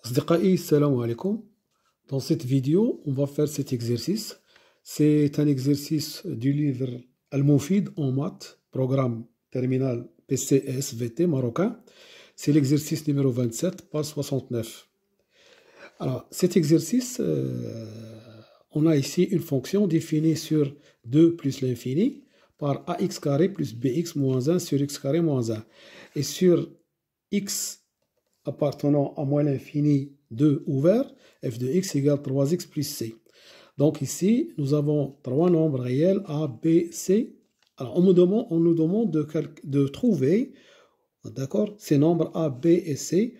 Asdiqai, salam alaikum. Dans cette vidéo, on va faire cet exercice. C'est un exercice du livre Al-Moufid en maths, programme terminal PCSVT marocain. C'est l'exercice numéro 27, page 69. Alors, cet exercice, on a ici une fonction définie sur 2 plus l'infini par ax carré plus bx moins 1 sur x carré moins 1. Et sur x appartenant à moins l'infini 2 ouvert, f de x égale 3x plus c. Donc ici, nous avons trois nombres réels a, b, c. Alors on nous demande de trouver, d'accord, ces nombres a, b et c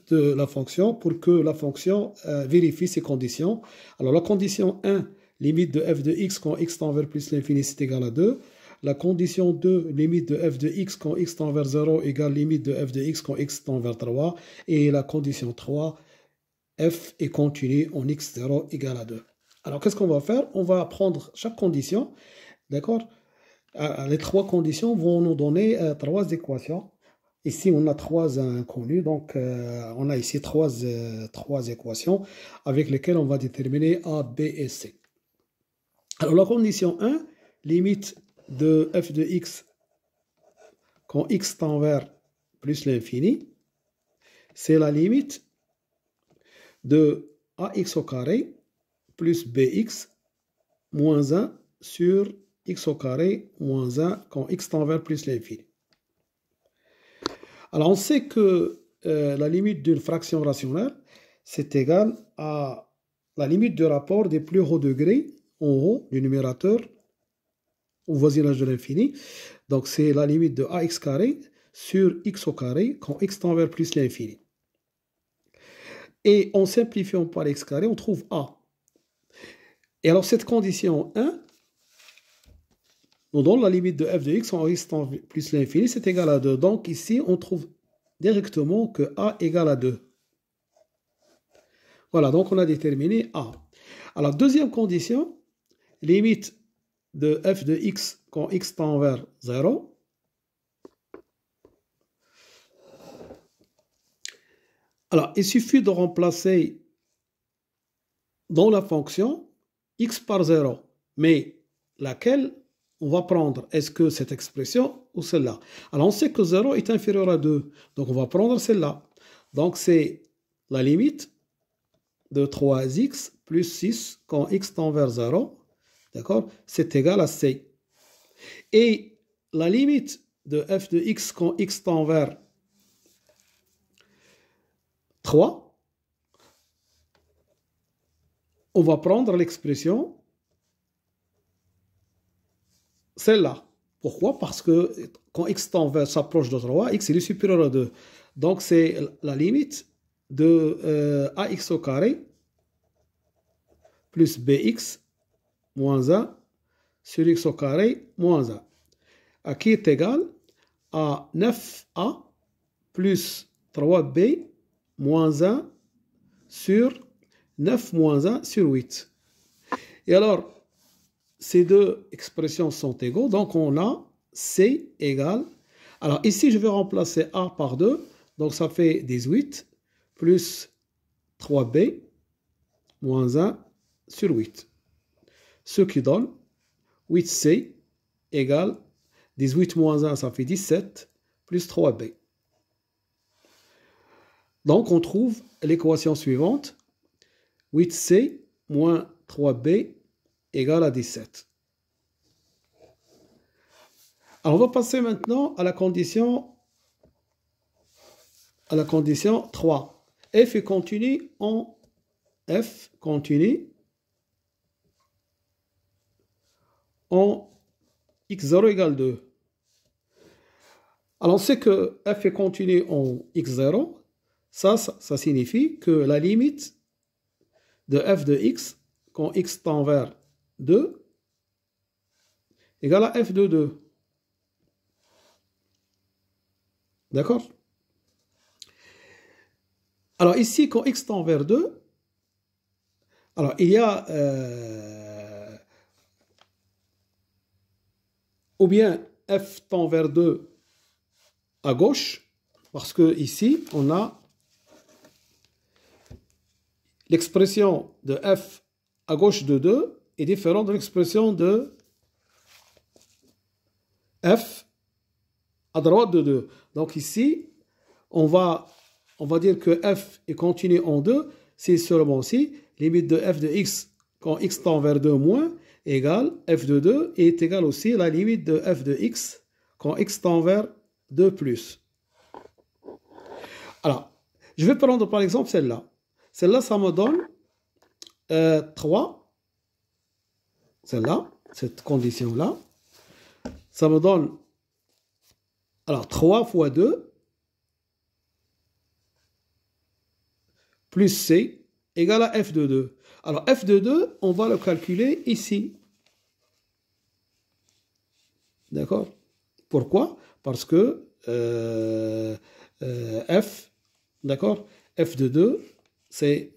de la fonction pour que la fonction vérifie ces conditions. Alors la condition 1, limite de f de x quand x tend vers plus l'infini, c'est égal à 2. La condition 2, limite de f de x quand x tend vers 0 égale limite de f de x quand x tend vers 3. Et la condition 3, f est continu en x0 égale à 2. Alors qu'est-ce qu'on va faire? On va prendre chaque condition, d'accord? Les trois conditions vont nous donner trois équations. Ici, on a trois inconnus, donc on a ici trois équations avec lesquelles on va déterminer a, b et c. Alors la condition 1, limite de f de x quand x tend vers plus l'infini, c'est la limite de ax au carré plus bx moins 1 sur x au carré moins 1 quand x tend vers plus l'infini. Alors on sait que la limite d'une fraction rationnelle, c'est égal à la limite du rapport des plus hauts degrés en haut du numérateur au voisinage de l'infini. Donc c'est la limite de ax carré sur x au carré quand x tend vers plus l'infini. Et en simplifiant par x carré, on trouve a. Et alors cette condition 1 nous donne la limite de f de x quand x tend plus l'infini, c'est égal à 2. Donc ici, on trouve directement que a égale à 2. Voilà, donc on a déterminé a. Alors deuxième condition, limite de f de x quand x tend vers 0. Alors, il suffit de remplacer dans la fonction x par 0. Mais laquelle on va prendre? Est-ce que cette expression ou celle-là? Alors, on sait que 0 est inférieur à 2. Donc, on va prendre celle-là. Donc, c'est la limite de 3x plus 6 quand x tend vers 0. D'accord? C'est égal à c. Et la limite de f de x quand x tend vers 3, on va prendre l'expression celle-là. Pourquoi? Parce que quand x tend vers s'approche de 3, x est supérieur à 2. Donc c'est la limite de ax au carré plus bx moins 1 sur x au carré moins 1. Qui est égal à 9a plus 3b moins 1 sur 9 moins 1 sur 8. Et alors, ces deux expressions sont égaux, donc on a c égale. Alors ici, je vais remplacer a par 2, donc ça fait 18 plus 3b moins 1 sur 8. Ce qui donne 8c égale 18 moins 1, ça fait 17 plus 3b. Donc on trouve l'équation suivante, 8c moins 3b égale à 17. Alors on va passer maintenant à la condition 3. F est continu en x0 égale 2. Alors on sait que f est continu en x0. Ça signifie que la limite de f de x quand x tend vers 2 égale à f de 2. D'accord? Alors ici, quand x tend vers 2, alors il y a ou bien f tend vers 2 à gauche, parce que ici, on a l'expression de f à gauche de 2 est différente de l'expression de f à droite de 2. Donc ici, on va dire que f est continu en 2, c'est seulement si limite de f de x quand x tend vers 2 moins égale f de 2 est égal aussi à la limite de f de x quand x tend vers 2 plus. Alors, je vais prendre par exemple celle-là. Celle-là, ça me donne 3. Celle-là, cette condition-là, ça me donne alors 3 fois 2 plus c égale à f de 2. Alors f de 2, on va le calculer ici. D'accord? Pourquoi? Parce que f, d'accord? F de 2, c'est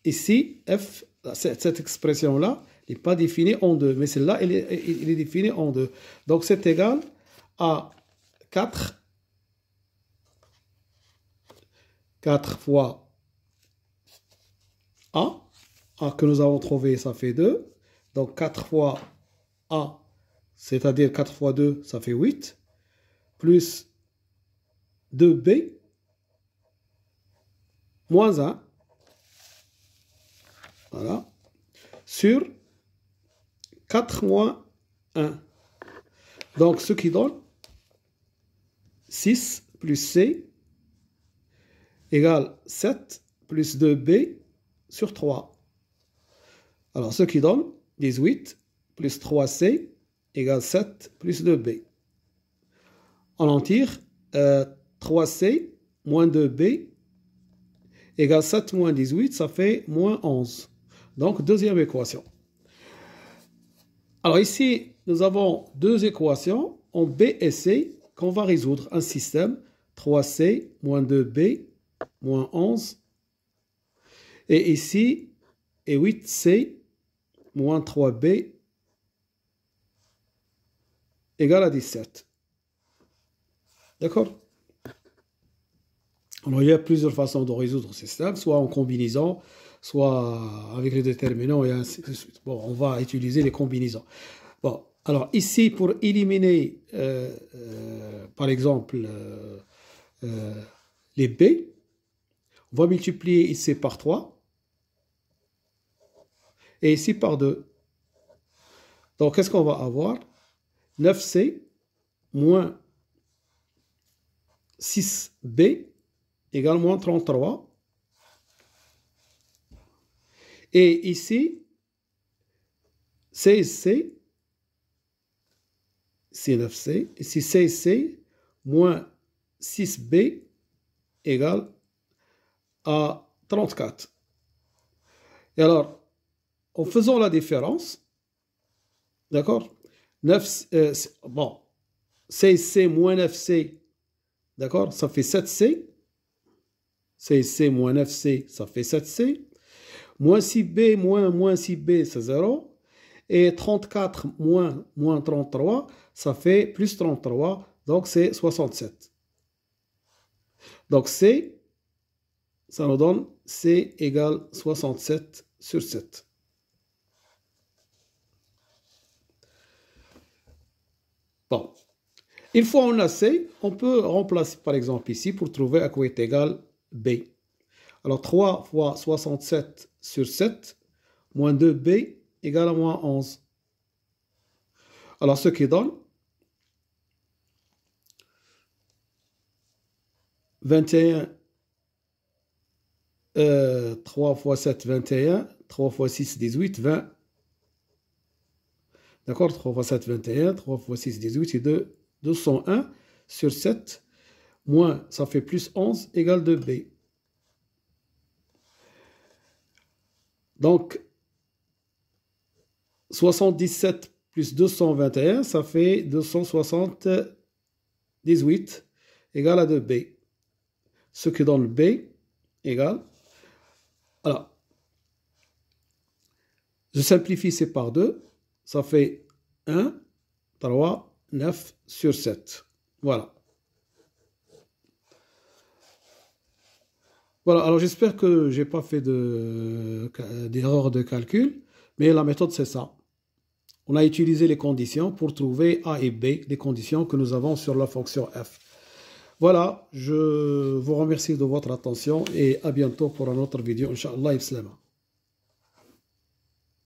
ici, f, cette expression-là n'est pas définie en 2, mais celle-là, elle est définie en 2. Donc c'est égal à 4 fois A que nous avons trouvé, ça fait 2. Donc 4 fois A, c'est-à-dire 4 fois 2, ça fait 8. Plus 2B, moins 1. Voilà. Sur 4 moins 1. Donc ce qui donne 6 plus C égale 7 plus 2B sur 3. Alors, ce qui donne 18 plus 3C égale 7 plus 2B. On en tire 3C moins 2B égale 7 moins 18, ça fait moins 11. Donc, deuxième équation. Alors ici, nous avons deux équations en B et C qu'on va résoudre. Un système 3C moins 2B moins 11. Et ici, et 8C moins 3B égale à 17. D'accord? Alors, il y a plusieurs façons de résoudre ce système, soit en combinaison, soit avec les déterminants et ainsi de suite. Bon, on va utiliser les combinaisons. Bon, alors ici, pour éliminer, par exemple, les B, on va multiplier ici par 3 et ici par 2. Donc, qu'est-ce qu'on va avoir? 9C moins 6B égale moins 33. Et ici, 16C, c'est 9C. Ici, 16C moins 6B égale à 34. Et alors, en faisant la différence, d'accord, 16C moins 9C, d'accord, ça fait 7C. 16C moins 9C, ça fait 7C. Moins 6B moins 6B, c'est 0. Et 34 moins 33, ça fait plus 33. Donc, c'est 67. Donc, C, ça nous donne C égale 67 sur 7. Bon. Une fois on a C, on peut remplacer par exemple ici pour trouver à quoi est égal B. Alors 3 fois 67 sur 7, moins 2B égale à moins 11. Alors ce qui donne 21, 3 fois 7, 21, 3 fois 6, 18, 20. D'accord, 3 fois 7, 21, 3 fois 6, 18, c'est 201 sur 7, moins, ça fait plus 11, égale 2B. Donc, 77 plus 221, ça fait 278, égale à 2B. Ce qui donne B égale. Alors, je simplifie c'est par 2, ça fait 1, 3, 9 sur 7. Voilà. Voilà, alors j'espère que j'ai pas fait d'erreur de calcul, mais la méthode c'est ça. On a utilisé les conditions pour trouver A et B, les conditions que nous avons sur la fonction f. Voilà, je vous remercie de votre attention et à bientôt pour une autre vidéo, Inch'Allah, Islama.